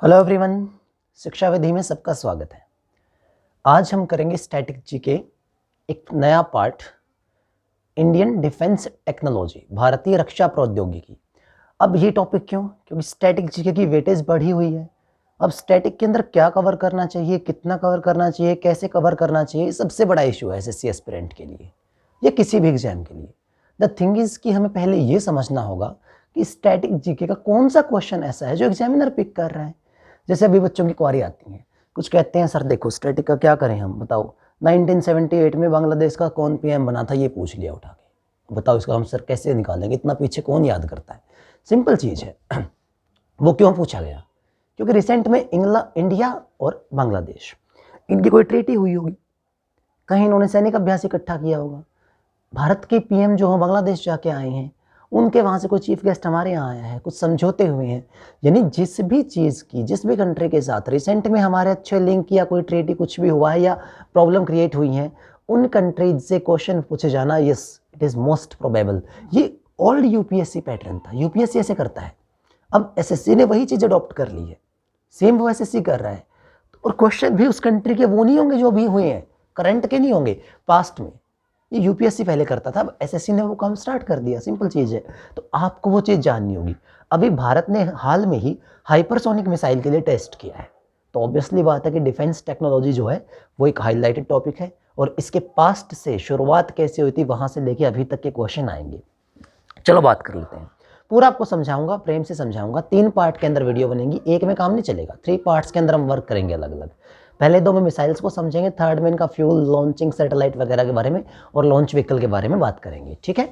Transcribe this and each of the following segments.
Hello everyone, शिक्षा विधि में सबका स्वागत है। आज हम करेंगे स्टैटिक जीके एक नया पार्ट, इंडियन डिफेंस टेक्नोलॉजी, भारतीय रक्षा प्रौद्योगिकी। अब ये टॉपिक क्यों? क्योंकि स्टैटिक जीके की वेटेज बढ़ी हुई है। अब स्टैटिक के अंदर क्या कवर करना चाहिए, कितना कवर करना चाहिए, कैसे कवर करना चाहिए, सबसे बड़ा इशू है एसएससी एस्पिरेंट के लिए या किसी भी एग्जाम के लिए। द थिंग इज कि हमें पहले ये समझना होगा कि स्टैटिक जीके का कौन सा क्वेश्चन ऐसा है जो एग्जामिनर पिक कर रहा है। जैसे अभी बच्चों की क्वारी आती है, कुछ कहते हैं सर देखो स्टैटिक का क्या करें, हम बताओ 1978 में बांग्लादेश का कौन पीएम बना था, ये पूछ लिया उठा के, बताओ इसका हम सर कैसे निकालेंगे, इतना पीछे कौन याद करता है। सिंपल चीज़ है। वो क्यों पूछा गया? क्योंकि रिसेंट में इंडिया और बांग्लादेश, इनकी कोई ट्रीटी हुई होगी, कहीं इन्होंने सैनिक अभ्यास इकट्ठा किया होगा। भारत के पीएम जो हैं बांग्लादेश जाके आए हैं, उनके वहाँ से कोई चीफ गेस्ट हमारे यहाँ आया है, कुछ समझौते हुए हैं। यानी जिस भी चीज़ की, जिस भी कंट्री के साथ रिसेंट में हमारे अच्छे लिंक या कोई ट्रेटी कुछ भी हुआ है या प्रॉब्लम क्रिएट हुई है, उन कंट्रीज से क्वेश्चन पूछे जाना, yes it is most probable. ये ओल्ड यूपीएससी पैटर्न था, यूपीएससी ऐसे करता है। अब एसएससी ने वही चीज़ अडॉप्ट कर ली है, सेम वो एसएससी कर रहा है। और क्वेश्चन भी उस कंट्री के वो नहीं होंगे जो अभी हुए हैं, करंट के नहीं होंगे, पास्ट में। ये यूपीएससी पहले करता था, अब एसएससी ने वो काम स्टार्ट कर दिया, सिंपल चीज़ है। तो आपको वो चीज़ जाननी होगी। अभी भारत ने हाल में ही हाइपरसोनिक मिसाइल के लिए टेस्ट किया है, तो ऑब्वियसली बात है कि डिफेंस टेक्नोलॉजी जो है वो एक हाईलाइटेड टॉपिक है, और इसके पास्ट से शुरुआत कैसे हुई थी वहाँ से लेके अभी तक के क्वेश्चन आएंगे। चलो बात कर लेते हैं। पूरा आपको समझाऊंगा, प्रेम से समझाऊंगा। 3 पार्ट के अंदर वीडियो बनेगी, एक में काम नहीं चलेगा, 3 पार्ट्स के अंदर हम वर्क करेंगे अलग अलग। पहले 2 में मिसाइल्स को समझेंगे, थर्ड में इनका फ्यूल, लॉन्चिंग, सैटेलाइट वगैरह के बारे में और लॉन्च व्हीकल के बारे में बात करेंगे, ठीक है।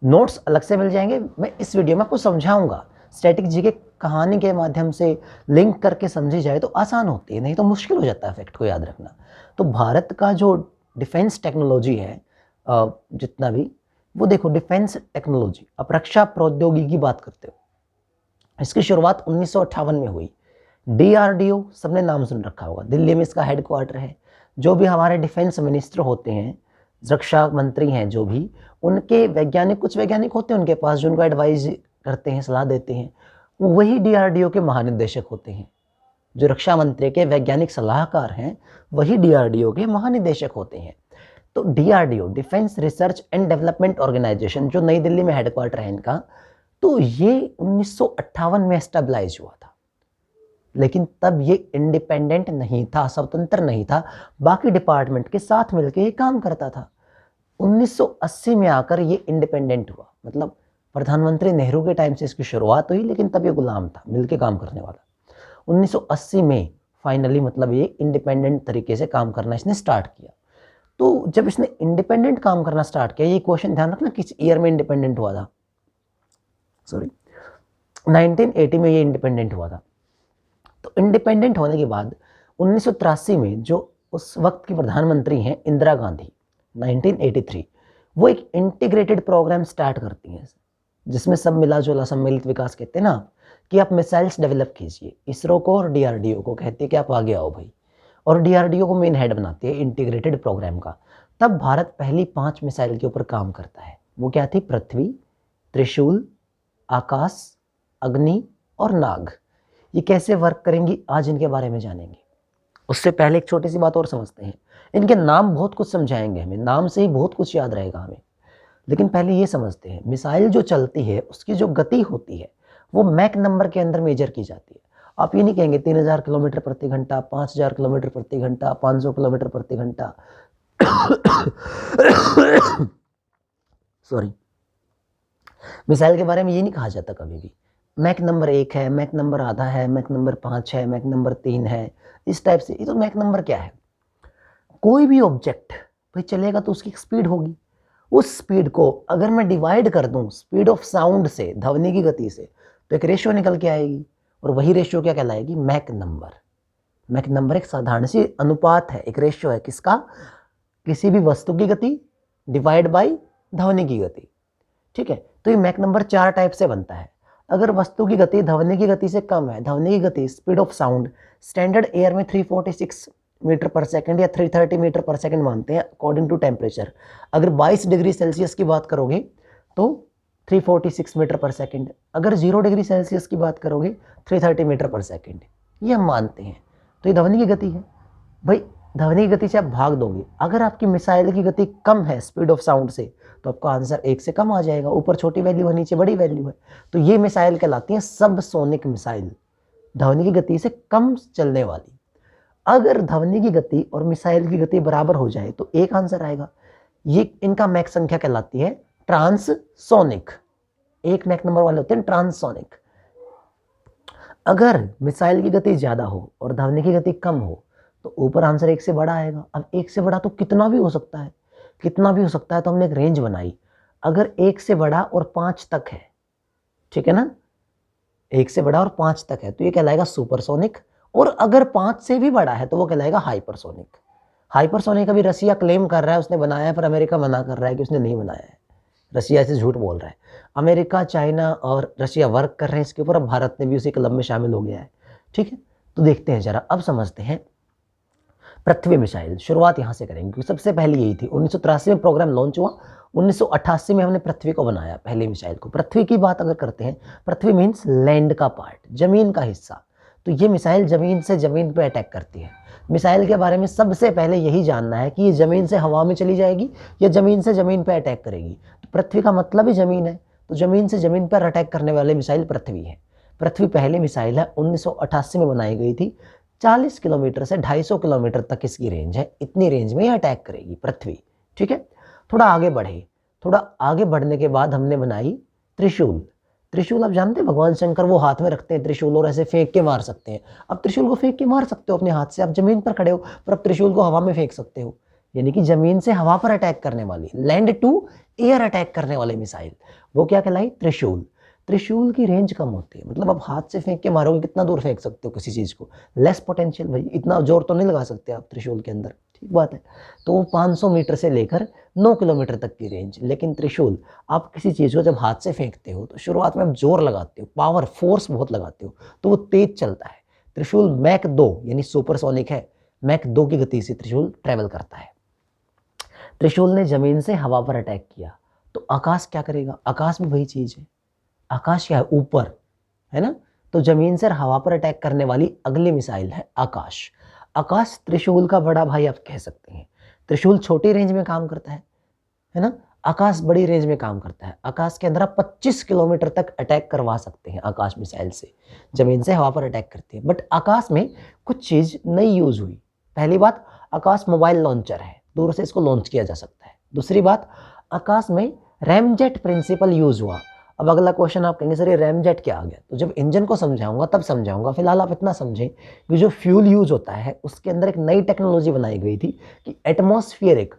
नोट्स अलग से मिल जाएंगे, मैं इस वीडियो में आपको समझाऊंगा। स्टैटिक जीके कहानी के माध्यम से लिंक करके समझी जाए तो आसान होती है, नहीं तो मुश्किल हो जाता है फैक्ट को याद रखना। तो भारत का जो डिफेंस टेक्नोलॉजी है, जितना भी, वो देखो डिफेंस टेक्नोलॉजी, अब रक्षा प्रौद्योगिकी की बात करते हो, इसकी शुरुआत 1958 में हुई। डीआरडीओ सबने नाम सुन रखा होगा, दिल्ली में इसका हेडक्वार्टर है। जो भी हमारे डिफेंस मिनिस्टर होते हैं, रक्षा मंत्री हैं जो भी, उनके वैज्ञानिक, कुछ वैज्ञानिक होते हैं उनके पास जो उनको एडवाइस करते हैं, सलाह देते हैं, वही डीआरडीओ के महानिदेशक होते हैं। जो रक्षा मंत्री के वैज्ञानिक सलाहकार हैं वही डीआरडीओ के महानिदेशक होते हैं। तो DRDO, defence research and development organisation, जो नई दिल्ली में हेडक्वार्टर है इनका, तो ये 1958 में एस्टेब्लाइज हुआ था। लेकिन तब ये इंडिपेंडेंट नहीं था, स्वतंत्र नहीं था, बाकी डिपार्टमेंट के साथ मिलकर ये काम करता था। 1980 में आकर ये इंडिपेंडेंट हुआ, मतलब प्रधानमंत्री नेहरू के टाइम से इसकी शुरुआत हुई, लेकिन तब ये गुलाम था, मिलकर काम करने वाला। 1980 में फाइनली मतलब ये इंडिपेंडेंट तरीके से काम करना इसने स्टार्ट किया। तो जब इसने इंडिपेंडेंट काम करना स्टार्ट किया, ये क्वेश्चन ध्यान रखना किस ईयर में इंडिपेंडेंट हुआ था, सॉरी 1980 में ये इंडिपेंडेंट हुआ था। तो इंडिपेंडेंट होने के बाद 1983 में जो उस वक्त की प्रधानमंत्री हैं इंदिरा गांधी, 1983, वो एक इंटीग्रेटेड प्रोग्राम स्टार्ट करती हैं, जिसमें सब मिला जुला सम्मिलित विकास कहते हैं ना, कि आप मिसाइल्स डेवलप कीजिए। इसरो को और डीआरडीओ को कहती है कि आप आगे आओ भाई, और डीआरडीओ को मेन हेड बनाती है इंटीग्रेटेड प्रोग्राम का। तब भारत पहली 5 मिसाइल के ऊपर काम करता है। वो क्या थी? पृथ्वी, त्रिशूल, आकाश, अग्नि और नाग। ये कैसे वर्क करेंगी आज इनके बारे में जानेंगे। उससे पहले एक छोटी सी बात और समझते हैं। इनके नाम बहुत कुछ समझाएंगे हमें, नाम से ही बहुत कुछ याद रहेगा हमें, लेकिन पहले ये समझते हैं मिसाइल जो चलती है उसकी जो गति होती है वो मैक नंबर के अंदर मेजर की जाती है। आप ये नहीं कहेंगे 3000 किलोमीटर प्रति घंटा, 5000 किलोमीटर प्रति घंटा, 500 किलोमीटर प्रति घंटा, सॉरी, मिसाइल के बारे में ये नहीं कहा जाता कभी भी। मैक नंबर 1 है, मैक नंबर आधा है, मैक नंबर 5 है, मैक नंबर 3 है, इस टाइप से। ये तो मैक नंबर क्या है? कोई भी ऑब्जेक्ट भाई चलेगा तो उसकी स्पीड होगी। उस स्पीड को अगर मैं डिवाइड कर दूं स्पीड ऑफ साउंड से, ध्वनि की गति से, तो एक रेशियो निकल के आएगी, और वही रेशियो क्या कहलाएगी? Mach number. मैक नंबर एक साधारण सी अनुपात है, एक रेशियो है किसका? किसी भी वस्तु की गति डिवाइड बाई ध्वनि की गति, ठीक है। तो ये मैक नंबर 4 टाइप से बनता है। अगर वस्तु की गति ध्वनि की गति से कम है, ध्वनि की गति speed of sound standard air में 346 मीटर पर सेकंड या 330 मीटर पर सेकंड मानते हैं अकॉर्डिंग टू टेम्परेचर। अगर 22 डिग्री सेल्सियस की बात करोगे तो 346 मीटर पर सेकंड, अगर 0 डिग्री सेल्सियस की बात करोगे 330 मीटर पर सेकंड। ये हम मानते हैं। तो ये ध्वनि की गति है भाई। ध्वनि की गति से आप भाग दोगे, अगर आपकी मिसाइल की गति कम है स्पीड ऑफ साउंड से, तो आपका आंसर 1 से कम आ जाएगा। ऊपर छोटी वैल्यू है, नीचे बड़ी वैल्यू है, तो ये मिसाइल कहलाती है सब सोनिक मिसाइल, ध्वनि की गति से कम चलने वाली। अगर ध्वनि की गति और मिसाइल की गति बराबर हो जाए तो एक आंसर आएगा। ये इनका मैक संख्या कहलाती है ट्रांससोनिक। एक मैक नंबर वाले होते हैं ट्रांससोनिक। अगर मिसाइल की गति ज्यादा हो और ध्वनि की गति कम हो तो ऊपर आंसर 1 से बड़ा आएगा। अब 1 से बड़ा तो कितना भी हो सकता है, कितना भी हो सकता है, तो हमने एक रेंज बनाई। अगर 1 से बड़ा और 5 तक है, ठीक है ना, 1 से बड़ा और 5 तक है तो ये कहलाएगा सुपरसोनिक। और अगर 5 से भी बड़ा है तो वो कहलाएगा हाइपरसोनिक। हाइपरसोनिक अभी रसिया क्लेम कर रहा है उसने बनाया है, पर अमेरिका मना कर रहा है कि उसने नहीं बनाया है। रसिया ऐसे झूठ बोल रहा है। अमेरिका, चाइना और रशिया वर्क कर रहे हैं इसके ऊपर। अब भारत ने भी उसी क्लब में शामिल हो गया है, ठीक है। तो देखते हैं जरा, अब समझते हैं पृथ्वी मिसाइल। शुरुआत यहाँ से करेंगे क्योंकि सबसे पहले यही थी। 1983 में प्रोग्राम लॉन्च हुआ, 1988 में हमने पृथ्वी को बनाया, पहली मिसाइल को। पृथ्वी की बात अगर करते हैं, पृथ्वी मीन्स लैंड का पार्ट, जमीन का हिस्सा। तो ये मिसाइल जमीन से जमीन पे अटैक करती है। मिसाइल के बारे में सबसे पहले यही जानना है कि ये जमीन से हवा में चली जाएगी या जमीन से जमीन पे अटैक करेगी। तो पृथ्वी का मतलब ही जमीन है, तो जमीन से जमीन पर अटैक करने वाले मिसाइल पृथ्वी है। पृथ्वी पहली मिसाइल है, 1988 में बनाई गई थी। 40 किलोमीटर से 250 किलोमीटर तक इसकी रेंज है। इतनी रेंज में ये अटैक करेगी पृथ्वी, ठीक है। थोड़ा आगे बढ़े, थोड़ा आगे बढ़ने के बाद हमने बनाई त्रिशूल। त्रिशूल आप जानते हैं, भगवान शंकर वो हाथ में रखते हैं त्रिशूल और ऐसे फेंक के मार सकते हैं। अब त्रिशूल को फेंक के मार सकते हो अपने हाथ से, आप जमीन पर खड़े हो, पर अब त्रिशूल को हवा में फेंक सकते हो। यानी कि जमीन से हवा पर अटैक करने वाली, लैंड टू एयर अटैक करने वाली मिसाइल, वो क्या कहलाई? त्रिशूल। त्रिशूल की रेंज कम होती है, मतलब आप हाथ से फेंक के मारोगे कितना दूर फेंक सकते हो किसी चीज को, लेस पोटेंशियल भाई, इतना जोर तो नहीं लगा सकते आप त्रिशूल के अंदर, ठीक बात है। तो वो 500 मीटर से लेकर 9 किलोमीटर तक की रेंज। लेकिन त्रिशूल, आप किसी चीज को जब हाथ से फेंकते हो तो शुरुआत में आप जोर लगाते हो, पावर फोर्स बहुत लगाते हो, तो वो तेज चलता है। त्रिशूल मैक 2 यानी सुपरसोनिक है, मैक 2 की गति से त्रिशूल ट्रेवल करता है। त्रिशूल ने जमीन से हवा पर अटैक किया, तो आकाश क्या करेगा? आकाश भी वही चीज है। आकाश क्या है? ऊपर, है ना। तो जमीन से हवा पर अटैक करने वाली अगली मिसाइल है आकाश। आकाश त्रिशूल का बड़ा भाई आप कह सकते हैं। त्रिशूल छोटी रेंज में काम करता है ना। आकाश बड़ी रेंज में काम करता है। आकाश के अंदर आप 25 किलोमीटर तक अटैक करवा सकते हैं आकाश मिसाइल से, जमीन से हवा पर अटैक करती है। बट आकाश में कुछ चीज नई यूज हुई। पहली बात, आकाश मोबाइल लॉन्चर है, दूर से इसको लॉन्च किया जा सकता है। दूसरी बात, आकाश में रैमजेट प्रिंसिपल यूज हुआ। अब अगला क्वेश्चन आप कहेंगे सर ये रैमजेट क्या आ गया? तो जब इंजन को समझाऊंगा तब समझाऊंगा, फिलहाल आप इतना समझें कि जो फ्यूल यूज होता है उसके अंदर एक नई टेक्नोलॉजी बनाई गई थी कि एटमॉस्फेरिक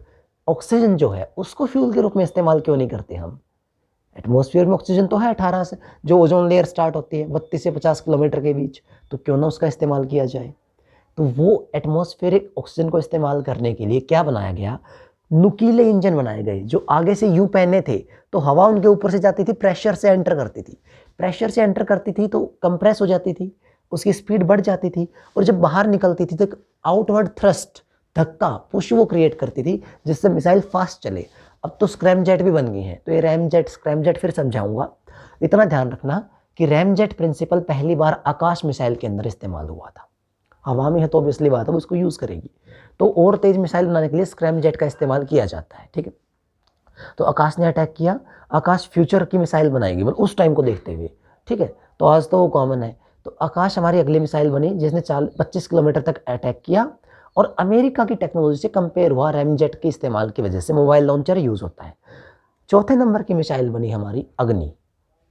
ऑक्सीजन जो है उसको फ्यूल के रूप में इस्तेमाल क्यों नहीं करते हम। एटमॉस्फेयर में ऑक्सीजन तो है 18 से, जो ओजोन लेयर स्टार्ट होती है 32 से 50 किलोमीटर के बीच, तो क्यों ना उसका इस्तेमाल किया जाए। तो वो एटमॉस्फेरिक ऑक्सीजन को इस्तेमाल करने के लिए क्या बनाया गया? नुकीले इंजन बनाए गए जो आगे से यूं पहने थे, तो हवा उनके ऊपर से जाती थी, प्रेशर से एंटर करती थी। प्रेशर से एंटर करती थी तो कंप्रेस हो जाती थी, उसकी स्पीड बढ़ जाती थी, और जब बाहर निकलती थी तो आउटवर्ड थ्रस्ट, धक्का, पुश वो क्रिएट करती थी जिससे मिसाइल फास्ट चले। अब तो स्क्रैमजेट भी बन गई हैं, तो ये रैमजेट, स्क्रैमजेट फिर समझाऊंगा। इतना ध्यान रखना कि रैमजेट प्रिंसिपल पहली बार आकाश मिसाइल के अंदर इस्तेमाल हुआ था। हवा में है तो ऑब्वियसली बात है वो उसको यूज करेगी, तो और तेज मिसाइल बनाने के लिए स्क्रैमजेट का इस्तेमाल किया जाता है, ठीक है। तो आकाश ने अटैक किया, आकाश फ्यूचर की मिसाइल बनाएगी मतलब उस टाइम को देखते हुए, ठीक है। तो आज तो वो कॉमन है। तो आकाश हमारी अगली मिसाइल बनी जिसने 25 किलोमीटर तक अटैक किया, और अमेरिका की टेक्नोलॉजी से कंपेयर हुआ रैमजेट के इस्तेमाल की वजह से मोबाइल लॉन्चर यूज होता है। चौथे नंबर की मिसाइल बनी हमारी अग्नि।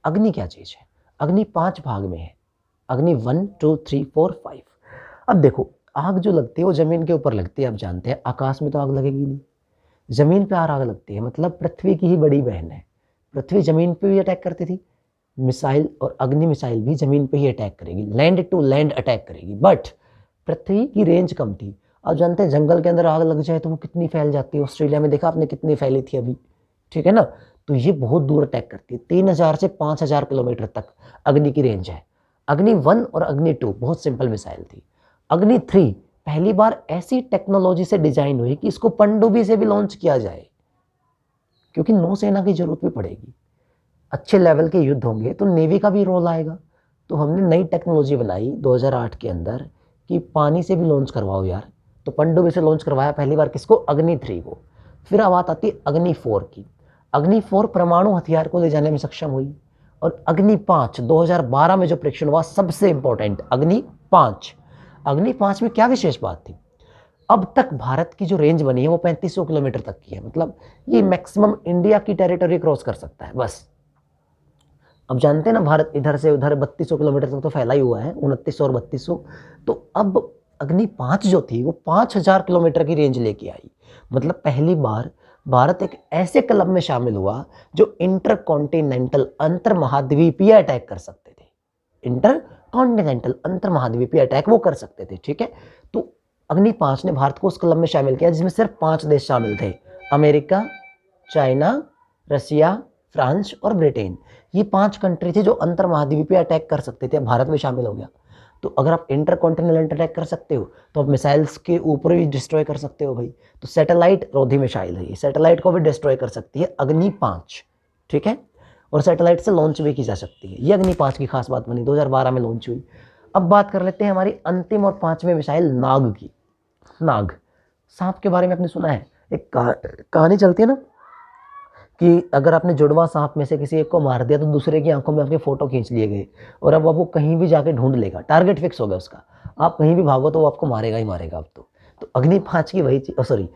अग्नि क्या चीज है? अग्नि 5 भाग में है। अग्नि 1, 2, 3, 4, 5। अब देखो, आग जो लगती है वो जमीन के ऊपर लगती है, आप जानते हैं। आकाश में तो आग लगेगी नहीं, जमीन पे आग लगती है, मतलब पृथ्वी की ही बड़ी बहन है। पृथ्वी जमीन पे भी अटैक करती थी, मिसाइल और अग्नि मिसाइल भी जमीन पे ही अटैक करेगी, लैंड टू लैंड अटैक करेगी। बट पृथ्वी की रेंज कम थी। आप जानते हैं जंगल के अंदर आग लग जाए तो वो कितनी फैल जाती है। ऑस्ट्रेलिया में देखा आपने कितनी फैली थी अभी, ठीक है ना। तो ये बहुत दूर अटैक करती है, 3000 से 5000 किलोमीटर तक अग्नि की रेंज है। अग्नि 1 और अग्नि 2 बहुत सिंपल मिसाइल थी। अग्नि 3 पहली बार ऐसी टेक्नोलॉजी से डिजाइन हुई कि इसको पनडुब्बी से भी लॉन्च किया जाए, क्योंकि नौसेना की जरूरत भी पड़ेगी। अच्छे लेवल के युद्ध होंगे तो नेवी का भी रोल आएगा, तो हमने नई टेक्नोलॉजी बनाई 2008 के अंदर कि पानी से भी लॉन्च करवाओ यार। तो पनडुब्बी से लॉन्च करवाया पहली बार किसको, अग्नि 3 को। फिर अब बात आती है अग्नि 4 की। अग्नि 4 परमाणु हथियार को ले जाने में सक्षम हुई। और अग्नि 5 2012 में जो परीक्षण हुआ सबसे इंपॉर्टेंट, अग्नि 5। अग्नि 5 में क्या विशेष बात थी, अब तक भारत की जो रेंज बनी है वो 3500 किलोमीटर तक की है, मतलब ये मैक्सिमम इंडिया की टेरिटरी क्रॉस कर सकता है बस। अब जानते हैं ना भारत इधर से उधर 3200 किलोमीटर तक तो फैला ही हुआ है, 2900 और 3200। तो अब अग्नि 5 जो थी वो 5000 किलोमीटर की रेंज लेके आई। मतलब पहली बार भारत एक ऐसे क्लब में शामिल हुआ जो इंटर कॉन्टिनेंटल अंतर महाद्वीपीय अटैक कर सकते थे। इंटर कॉन्टिनेंटल अंतर महाद्वीपीय अटैक वो कर सकते थे, ठीक है। तो अग्नि 5 ने भारत को उस क्लब में शामिल किया जिसमें सिर्फ 5 देश शामिल थे, अमेरिका, चाइना, रसिया, फ्रांस और ब्रिटेन। ये 5 कंट्री थे जो अंतर महाद्वीपीय अटैक कर सकते थे। भारत में शामिल हो गया। तो अगर आप इंटर कॉन्टिनेंटल अटैक कर सकते हो तो आप मिसाइल्स के ऊपर भी डिस्ट्रॉय कर सकते हो भाई। तो सैटेलाइट रोधी मिसाइल है, ये सैटेलाइट को भी डिस्ट्रॉय कर सकती है अग्नि 5, ठीक है। और सैटेलाइट से लॉन्च भी की जा सकती है। ये अग्नि 5 की खास बात बनी, 2012 में लॉन्च हुई। अब बात कर लेते हैं हमारी अंतिम और 5वें मिसाइल नाग की। नाग, सांप के बारे में आपने सुना है, एक कहानी चलती है ना कि अगर आपने जुड़वा सांप में से किसी एक को मार दिया तो दूसरे की आंखों में आपके फोटो खींच लिए गए और अब वो कहीं भी जाके ढूंढ लेगा, टारगेट फिक्स हो गया उसका। आप कहीं भी भागो तो वो आपको मारेगा ही मारेगा अब तो अग्नि 5 की वही चीज, सॉरी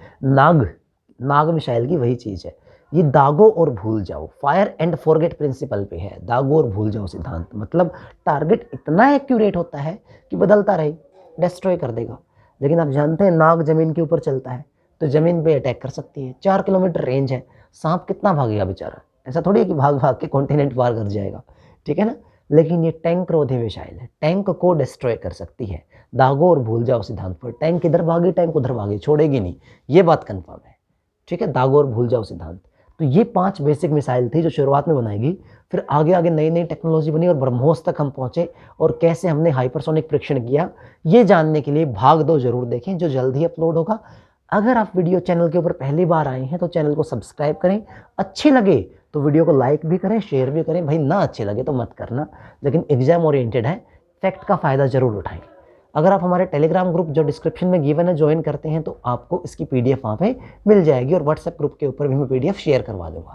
नाग मिसाइल की वही चीज है। ये दागो और भूल जाओ, फायर एंड फॉरगेट प्रिंसिपल पे है, दागो और भूल जाओ सिद्धांत। मतलब टारगेट इतना एक्यूरेट होता है कि बदलता रहे, डिस्ट्रॉय कर देगा। लेकिन आप जानते हैं नाग जमीन के ऊपर चलता है तो जमीन पे अटैक कर सकती है। 4 किलोमीटर रेंज है, सांप कितना भागेगा बेचारा, ऐसा थोड़ी है कि भाग भाग के कॉन्टिनेंट पार कर जाएगा, ठीक है ना। लेकिन ये टैंक रोधी मिसाइल है, टैंक को डिस्ट्रॉय कर सकती है। दागो और भूल जाओ सिद्धांत पर, टैंक इधर भागे टैंक उधर भागे, छोड़ेगी नहीं, ये बात कंफर्म है, ठीक है। दागो और भूल जाओ सिद्धांत। तो ये 5 बेसिक मिसाइल थी जो शुरुआत में बनाई गई। फिर आगे आगे नई नई टेक्नोलॉजी बनी और ब्रह्मोस तक हम पहुंचे और कैसे हमने हाइपरसोनिक परीक्षण किया, ये जानने के लिए भाग 2 जरूर देखें जो जल्द ही अपलोड होगा। अगर आप वीडियो चैनल के ऊपर पहली बार आए हैं तो चैनल को सब्सक्राइब करें, अच्छी लगे तो वीडियो को लाइक भी करें, शेयर भी करें। भाई ना अच्छे लगे तो मत करना, लेकिन एग्जाम ओरिएंटेड है, फैक्ट का फ़ायदा ज़रूर उठाएं। अगर आप हमारे टेलीग्राम ग्रुप जो डिस्क्रिप्शन में गिवन है ज्वाइन करते हैं तो आपको इसकी PDF वहाँ पे मिल जाएगी और व्हाट्सएप ग्रुप के ऊपर भी मैं PDF शेयर करवा दूँगा।